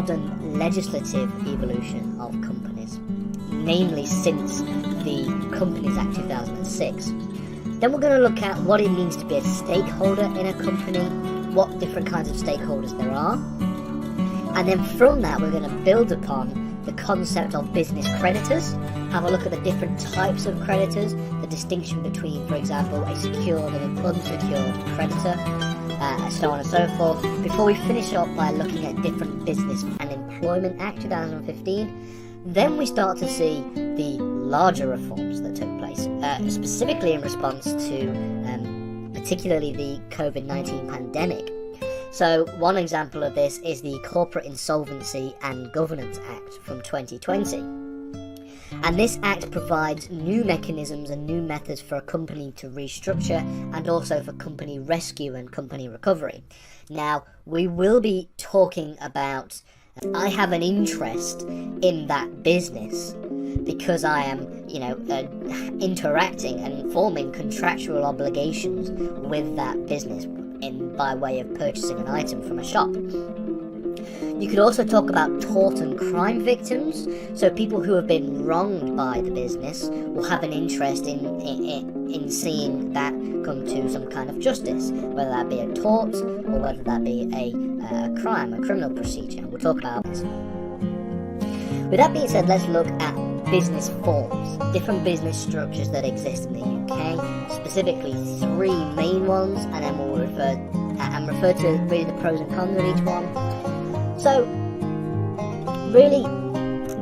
modern legislative evolution of companies, namely since the Companies Act 2006. Then we're going to look at what it means to be a stakeholder in a company, what different kinds of stakeholders there are, and then from that we're going to build upon the concept of business creditors, have a look at the different types of creditors, the distinction between, for example, a secured and an unsecured creditor, so on and so forth, before we finish up by looking at different Business and Employment Act 2015. Then we start to see the larger reforms that took place, specifically in response to particularly the COVID-19 pandemic. So one example of this is the Corporate Insolvency and Governance Act from 2020. And this act provides new mechanisms and new methods for a company to restructure and also for company rescue and company recovery. Now, we will be talking about, I have an interest in that business because I am, interacting and forming contractual obligations with that business by way of purchasing an item from a shop. You could also talk about tort and crime victims, so people who have been wronged by the business will have an interest in seeing that come to some kind of justice, whether that be a tort or whether that be a crime, a criminal procedure. We'll talk about this. With that being said, let's look at business forms, different business structures that exist in the UK, specifically three main ones, and then we'll refer to really the pros and cons of each one. So, really,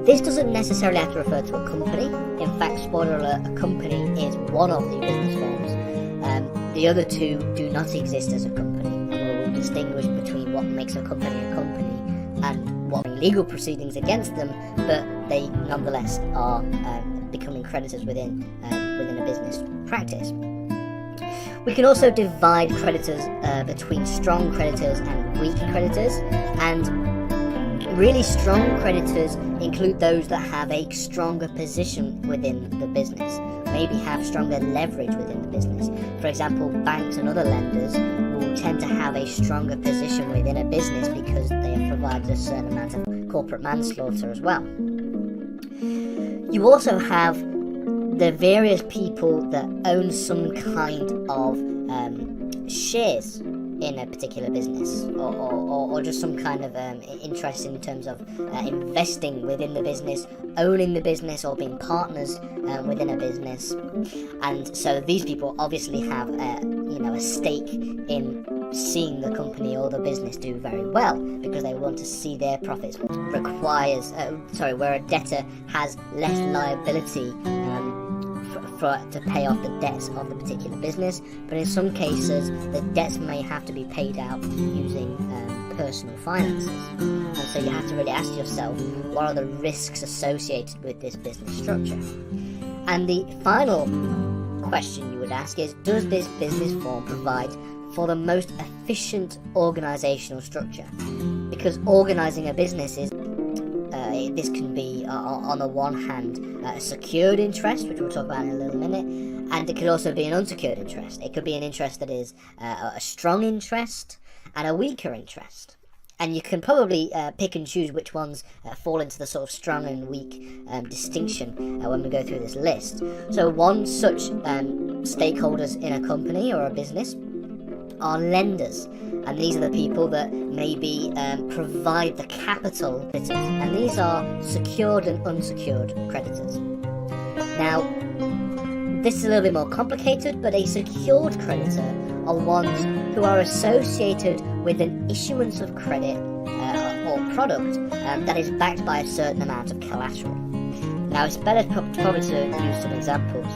this doesn't necessarily have to refer to a company. In fact, spoiler alert, a company is one of the business forms. The other two do not exist as a company, and we will distinguish between what makes a company and what legal proceedings against them, but they nonetheless are becoming creditors within a business practice. We can also divide creditors between strong creditors and weak creditors, and really strong creditors include those that have a stronger position within the business, maybe have stronger leverage within the business. For example, banks and other lenders will tend to have a stronger position within a business because they have provided a certain amount of corporate manslaughter as well. You also have the various people that own some kind of shares in a particular business, or just some kind of interest in terms of investing within the business, owning the business, or being partners within a business. And so these people obviously have a stake in seeing the company or the business do very well, because they want to see their profits. Where a debtor has less liability to pay off the debts of the particular business, but in some cases the debts may have to be paid out using personal finances. And so you have to really ask yourself, what are the risks associated with this business structure? And the final question you would ask is, does this business form provide for the most efficient organizational structure? Because organizing a business is this can be, on the one hand, a secured interest, which we'll talk about in a little minute, and it could also be an unsecured interest. It could be an interest that is a strong interest and a weaker interest. And you can probably pick and choose which ones fall into the sort of strong and weak distinction when we go through this list. So one such stakeholders in a company or a business are lenders, and these are the people that maybe provide the capital, and these are secured and unsecured creditors. Now, this is a little bit more complicated, but a secured creditor are ones who are associated with an issuance of credit or product that is backed by a certain amount of collateral. Now, it's better probably to use some examples.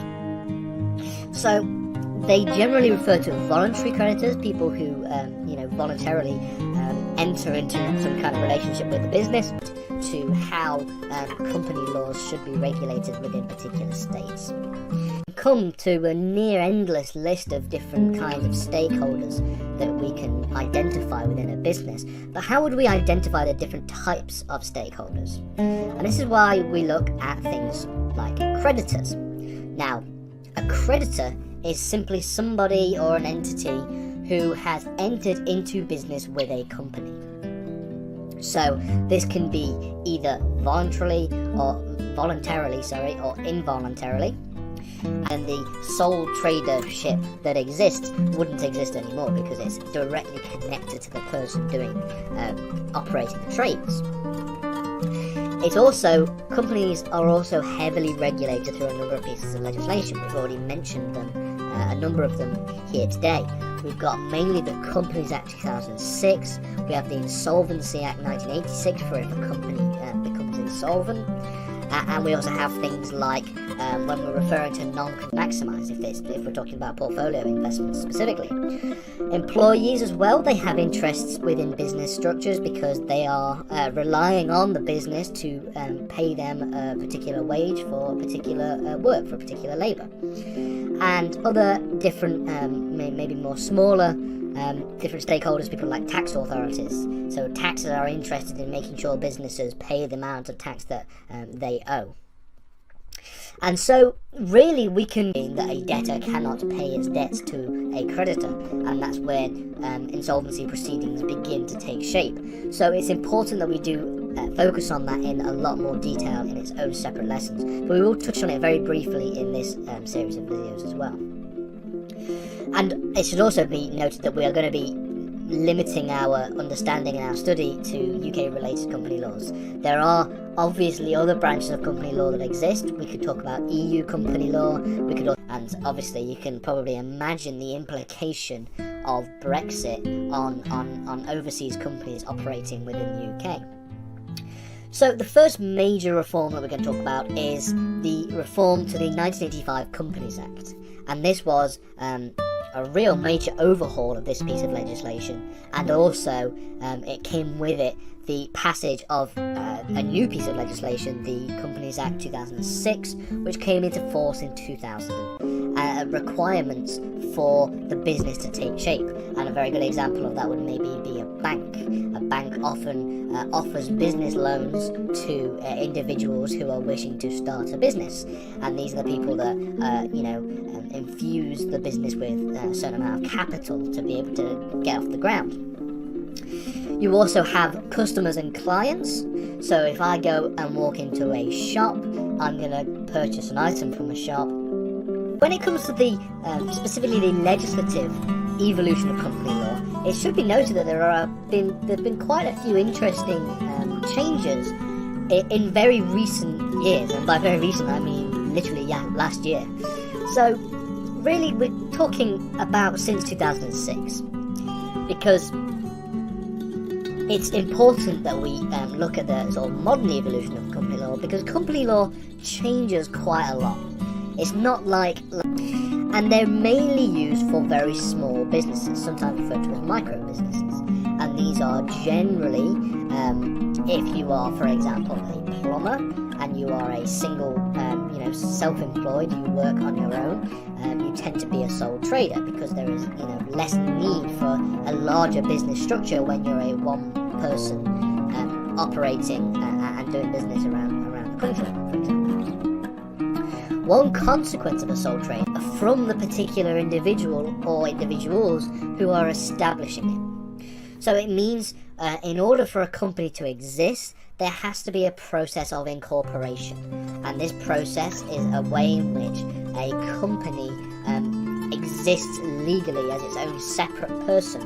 So, they generally refer to voluntary creditors, people who voluntarily enter into some kind of relationship with the business, to how company laws should be regulated within particular states. Come to a near endless list of different kinds of stakeholders that we can identify within a business. But how would we identify the different types of stakeholders? And this is why we look at things like creditors. Now, a creditor is simply somebody or an entity who has entered into business with a company. So this can be either voluntarily or involuntarily. And the sole tradership that exists wouldn't exist anymore because it's directly connected to the person operating the trades. It's also, companies are also heavily regulated through a number of pieces of legislation. We've already mentioned them, a number of them here today. We've got mainly the Companies Act 2006, we have the Insolvency Act 1986 for if a company becomes insolvent, and we also have things like when we're referring to non-maximise, if we're talking about portfolio investments specifically. Employees as well, they have interests within business structures because they are relying on the business to pay them a particular wage for particular work, for particular labour. And other different, maybe more smaller, different stakeholders, people like tax authorities. So taxes are interested in making sure businesses pay the amount of tax that they owe. And so really we can mean that a debtor cannot pay its debts to a creditor, and that's where insolvency proceedings begin to take shape. So it's important that we do focus on that in a lot more detail in its own separate lessons, but we will touch on it very briefly in this series of videos as well. And it should also be noted that we are going to be limiting our understanding and our study to UK related company laws. There are obviously other branches of company law that exist. We could talk about EU company law, and obviously you can probably imagine the implication of Brexit on overseas companies operating within the UK. So the first major reform that we're going to talk about is the reform to the 1985 Companies Act, and this was a real major overhaul of this piece of legislation, and also it came with it the passage of a new piece of legislation, the Companies Act 2006, which came into force in 2000. Requirements for the business to take shape, and a very good example of that would maybe be a bank. A bank often offers business loans to individuals who are wishing to start a business, and these are the people that infuse the business with a certain amount of capital to be able to get off the ground. You also have customers and clients. So if I go and walk into a shop, I'm going to purchase an item from a shop. When it comes to the specifically the legislative evolution of company law, it should be noted that there have been quite a few interesting changes in very recent years, and by very recent I mean literally last year. So really we're talking about since 2006, because it's important that we look at the sort of modern evolution of company law, because company law changes quite a lot. It's not and they're mainly used for very small businesses, sometimes referred to as micro businesses. And these are generally, if you are, for example, a plumber and you are a single, self-employed, you work on your own, you tend to be a sole trader because there is, less need for a larger business structure when you're a one-person operating and doing business around the country, for example. One consequence of a sole trader from the particular individual or individuals who are establishing it. So it means in order for a company to exist, there has to be a process of incorporation, and this process is a way in which a company exists legally as its own separate person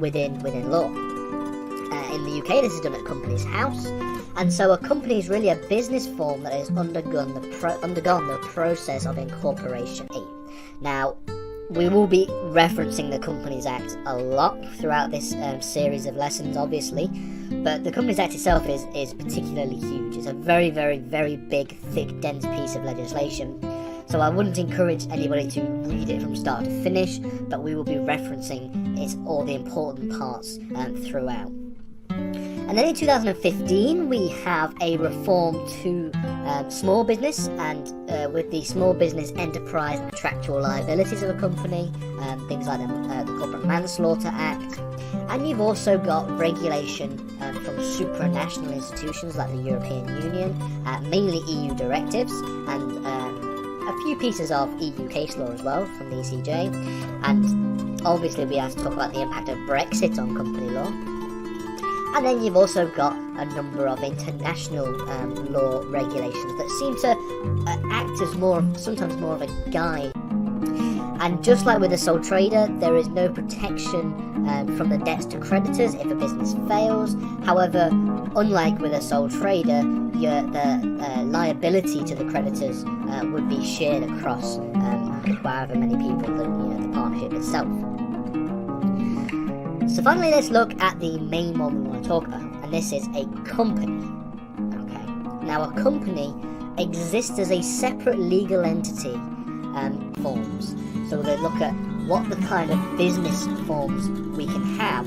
within law. In the UK, this is done at Companies House, and so a company is really a business form that has undergone the process of incorporation. Now, we will be referencing the Companies Act a lot throughout this series of lessons, obviously, but the Companies Act itself is particularly huge. It's a very, very, very big, thick, dense piece of legislation. So I wouldn't encourage anybody to read it from start to finish, but we will be referencing all the important parts throughout. And then in 2015, we have a reform to small business, and with the small business enterprise and contractual liabilities of a company, things like the Corporate Manslaughter Act. And you've also got regulation from supranational institutions like the European Union, mainly EU directives, and a few pieces of EU case law as well from the ECJ. And obviously we have to talk about the impact of Brexit on company law. And then you've also got a number of international law regulations that seem to act as sometimes more of a guide. And just like with a sole trader, there is no protection from the debts to creditors if a business fails. However, unlike with a sole trader, the liability to the creditors would be shared across however many people the partnership itself. So finally, let's look at the main one we want to talk about, and this is a company. Okay. Now, a company exists as a separate legal entity forms. So we're going to look at what the kind of business forms we can have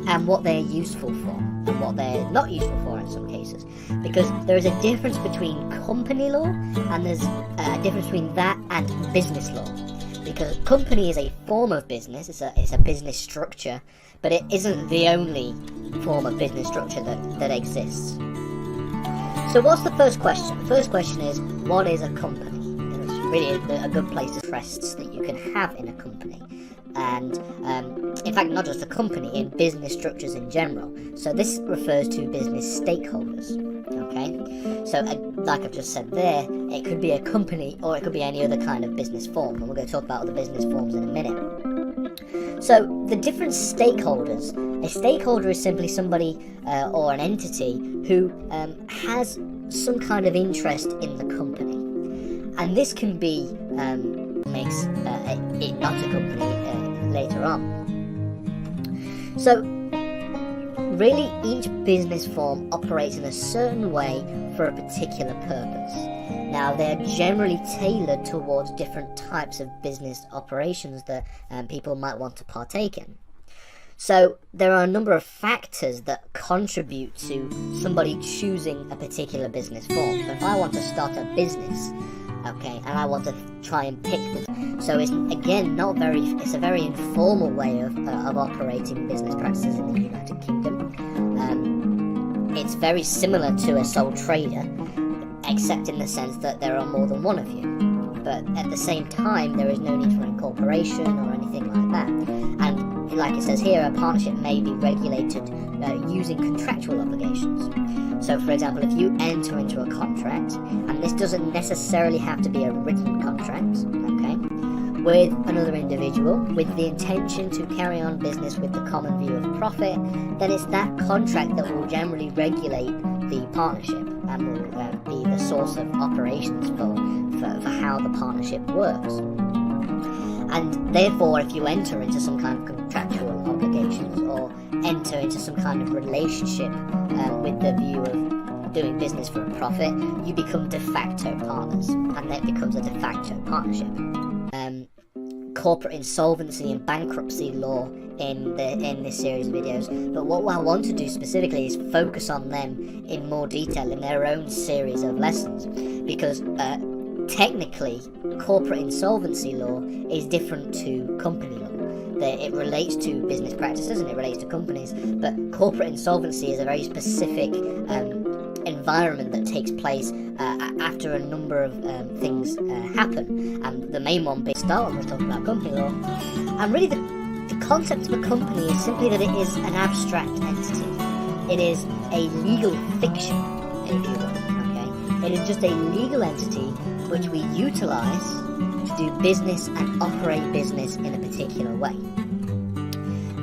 and what they're useful for and what they're not useful for in some cases. Because there is a difference between company law and there's a difference between that and business law. Because company is a form of business, it's a business structure, but it isn't the only form of business structure that exists. So what's the first question? The first question is, what is a company? And it's really a good place to rest that you can have in a company. And in fact, not just a company, in business structures in general. So this refers to business stakeholders. Okay, so like I've just said there, it could be a company or it could be any other kind of business form, and we're going to talk about other business forms in a minute. So the different stakeholders, a stakeholder is simply somebody or an entity who has some kind of interest in the company, and this can be makes it not a company later on. So really, each business form operates in a certain way for a particular purpose. Now, they're generally tailored towards different types of business operations that people might want to partake in. So there are a number of factors that contribute to somebody choosing a particular business form. So if I want to start a business, okay, and I want to try and pick this, so it's again it's a very informal way of operating business practices in the United Kingdom. It's very similar to a sole trader, except in the sense that there are more than one of you. But at the same time, there is no need for incorporation or anything like that. And like it says here, a partnership may be regulated using contractual obligations. So for example, if you enter into a contract, and this doesn't necessarily have to be a written contract, okay, with another individual with the intention to carry on business with the common view of profit, then it's that contract that will generally regulate the partnership and will be the source of operations for how the partnership works. And therefore, if you enter into some kind of contractual obligations or enter into some kind of relationship with the view of doing business for a profit, you become de facto partners, and that becomes a de facto partnership. Corporate insolvency and bankruptcy law in this series of videos, but what I want to do specifically is focus on them in more detail in their own series of lessons, because technically corporate insolvency law is different to company law. It relates to business practices and it relates to companies, but corporate insolvency is a very specific environment that takes place after a number of things happen, and the main one being start when we're talking about company law. And really the concept of a company is simply that it is an abstract entity. It is a legal fiction, if you will. Okay, it is just a legal entity which we utilize to do business and operate business in a particular way.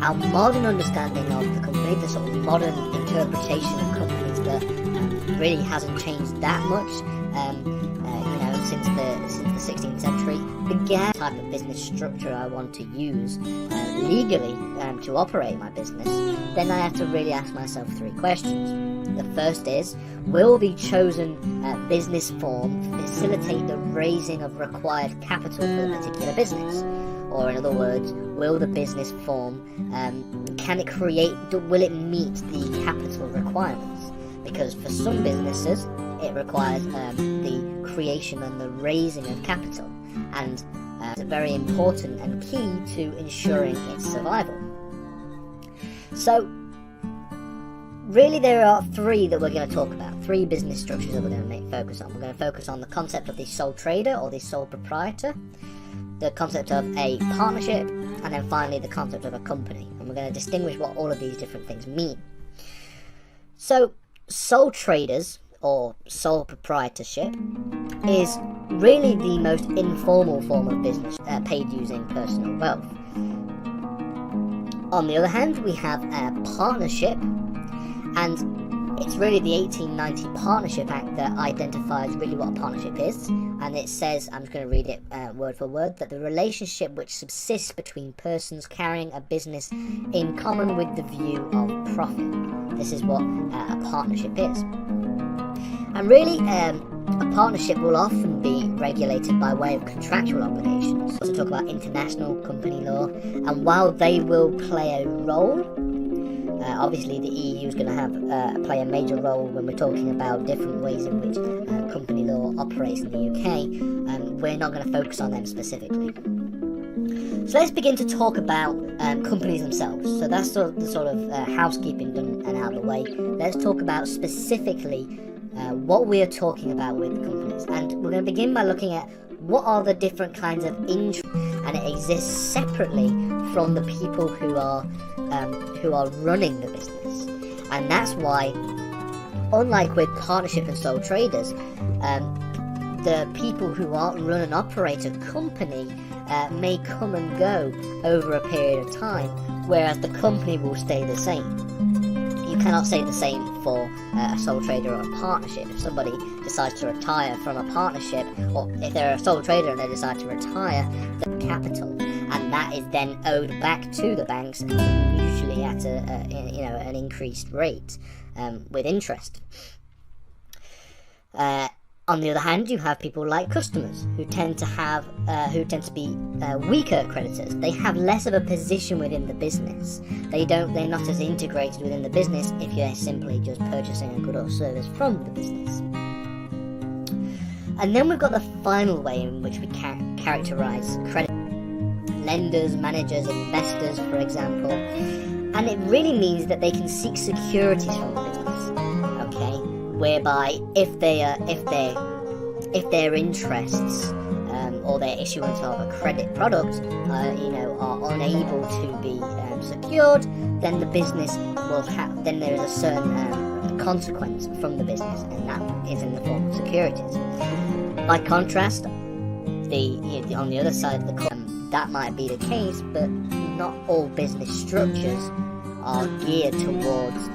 Our modern understanding of the company, the sort of modern interpretation of companies that really hasn't changed that much, since the 16th century, began the type of business structure I want to use legally to operate my business. Then I have to really ask myself three questions. The first is, will the chosen business form facilitate the raising of required capital for the particular business? Or in other words, will the business form, will it meet the capital requirements? Because for some businesses, it requires the creation and the raising of capital, and it's very important and key to ensuring its survival. So, really there are three that we're going to talk about, three business structures that we're going to focus on. We're going to focus on the concept of the sole trader or the sole proprietor, the concept of a partnership, and then finally the concept of a company. And we're going to distinguish what all of these different things mean. So sole traders or sole proprietorship is really the most informal form of business paid using personal wealth. On the other hand, we have a partnership, and it's really the 1890 Partnership Act that identifies really what a partnership is, and it says, I'm just going to read it word for word, that the relationship which subsists between persons carrying a business in common with the view of profit. This is what a partnership is. And really, a partnership will often be regulated by way of contractual obligations. To talk about international company law, and while they will play a role, obviously the EU is going to have play a major role when we're talking about different ways in which company law operates in the UK, we're not going to focus on them specifically. So let's begin to talk about companies themselves. So that's the sort of housekeeping done and out of the way. Let's talk about specifically what we are talking about with companies, and we're going to begin by looking at what are the different kinds of interest, and it exists separately from the people who are running the business. And that's why, unlike with partnership and sole traders, the people who run and operate a company may come and go over a period of time, whereas the company will stay the same. You cannot say the same for a sole trader or a partnership. If somebody decides to retire from a partnership, or if they're a sole trader and they decide to retire, the capital, and that is then owed back to the banks, usually at an increased rate with interest. On the other hand, you have people like customers who tend to be weaker creditors. They have less of a position within the business. They're not as integrated within the business if you're simply just purchasing a good or service from the business. And then we've got the final way in which we characterize credit: lenders, managers, investors, for example. And it really means that they can seek securities from the business. Okay, whereby if their interests or their issuance of a credit product are unable to be secured, then the business then there is a certain consequence from the business, and that is in the form of securities. By contrast, on the other side of the coin, that might be the case, but not all business structures are geared towards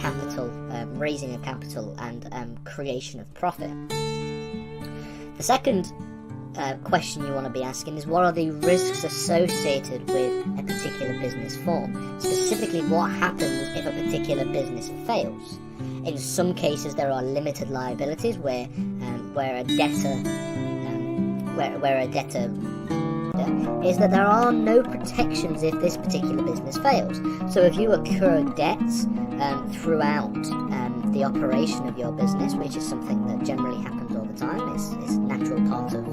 capital, raising of capital, and creation of profit. The second question you want to be asking is, what are the risks associated with a particular business form? Specifically, what happens if a particular business fails? In some cases, there are limited liabilities where a debtor is that there are no protections if this particular business fails. So if you incur debts throughout the operation of your business, which is something that generally happens all the time, it's a natural part of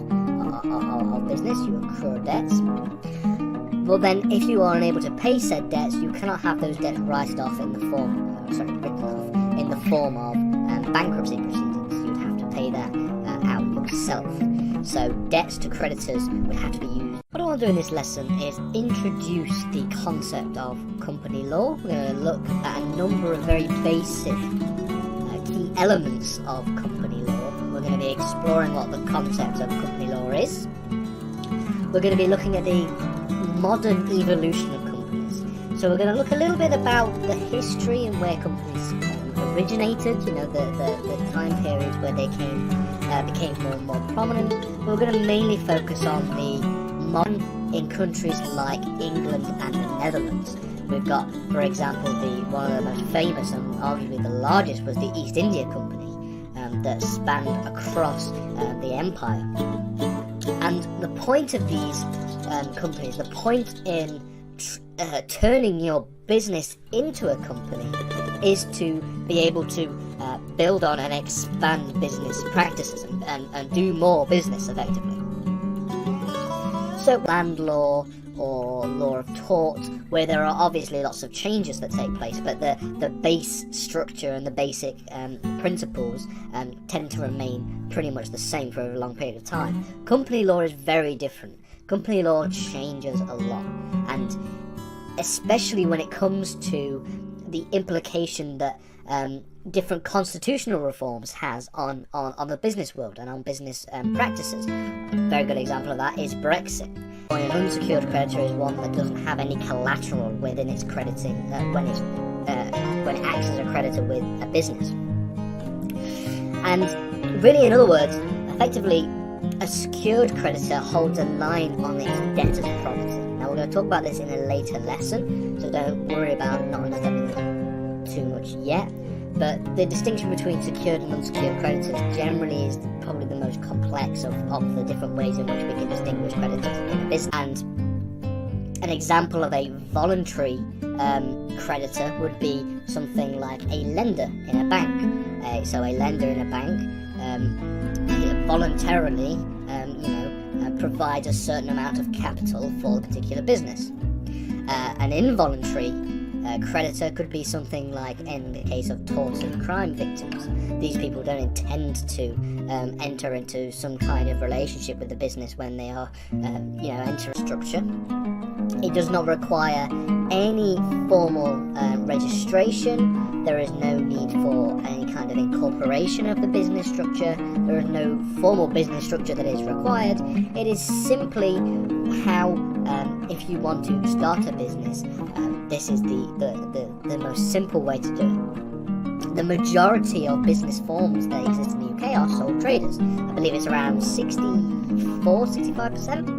business, you incur debts. Well then, if you are unable to pay said debts, you cannot have those debts written off in the form of bankruptcy proceedings. You'd have to pay that out yourself. So debts to creditors would have to be used. What I want to do in this lesson is introduce the concept of company law. We're going to look at a number of very basic key elements of company law. We're going to be exploring what the concept of company law is. We're going to be looking at the modern evolution of companies. So we're going to look a little bit about the history and where companies originated, the time periods where they became more and more prominent. We're going to mainly focus on the modern in countries like England and the Netherlands. We've got, for example, one of the most famous and arguably the largest was the East India Company that spanned across the empire. And the point of these companies, the point in turning your business into a company, is to be able to build on and expand business practices and do more business effectively. So land law or law of tort, where there are obviously lots of changes that take place, but the base structure and the basic principles tend to remain pretty much the same for a long period of time. Company law is very different. Company law changes a lot, and especially when it comes to the implication that different constitutional reforms has on the business world and on business practices. A very good example of that is Brexit. An unsecured creditor is one that doesn't have any collateral within its crediting when it acts as a creditor with a business. And really, in other words, effectively, a secured creditor holds a line on its debtor's property. Now, we're going to talk about this in a later lesson, so don't worry about not understanding it too much yet. But the distinction between secured and unsecured creditors generally is probably the most complex of the different ways in which we can distinguish creditors in a business. And an example of a voluntary creditor would be something like a lender in a bank. So a lender in a bank voluntarily provides a certain amount of capital for a particular business. An involuntary creditor could be something like, in the case of tort and crime victims, these people don't intend to enter into some kind of relationship with the business when they are enter a structure. It does not require any formal registration. There is no need for any kind of incorporation of the business structure. There is no formal business structure that is required. It is simply how, if you want to start a business, this is the most simple way to do it. The majority of business forms that exist in the UK are sole traders. I believe it's around 65%.